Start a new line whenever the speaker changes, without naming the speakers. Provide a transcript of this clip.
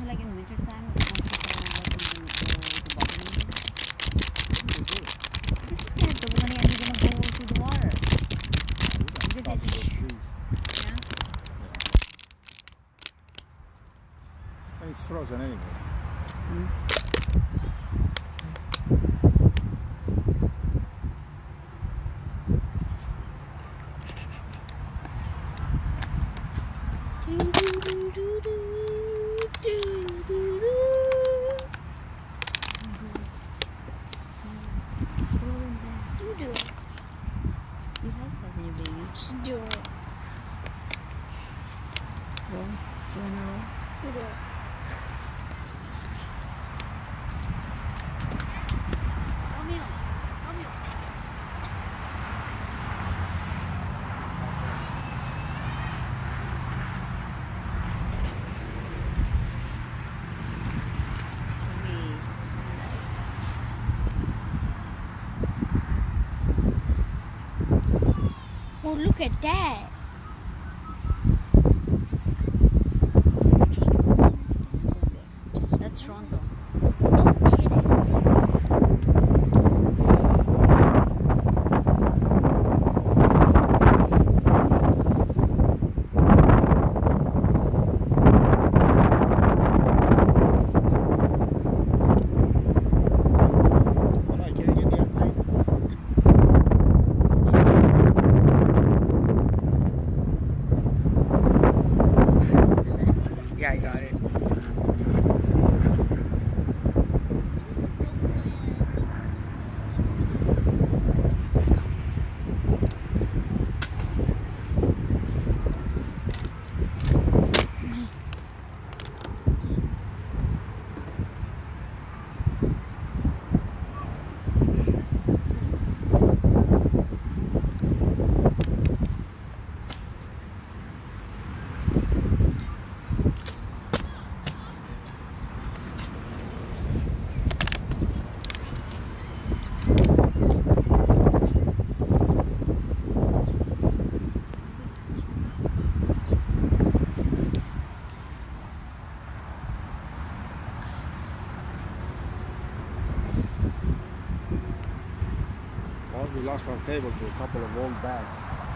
Like in winter time, most people the bottom. This is kind of the money I'm gonna go to the water. Because it's yeah.
And it's frozen anyway.
You like that when you're baby.
Just do it.
Roll. You wanna roll?
Do it.
Romeo. Romeo.
Oh, look at that.
That's Toronto.
No kidding.
Alright, can you get the airplane? Yeah, I got it. Well, we lost our table to a couple of old bags.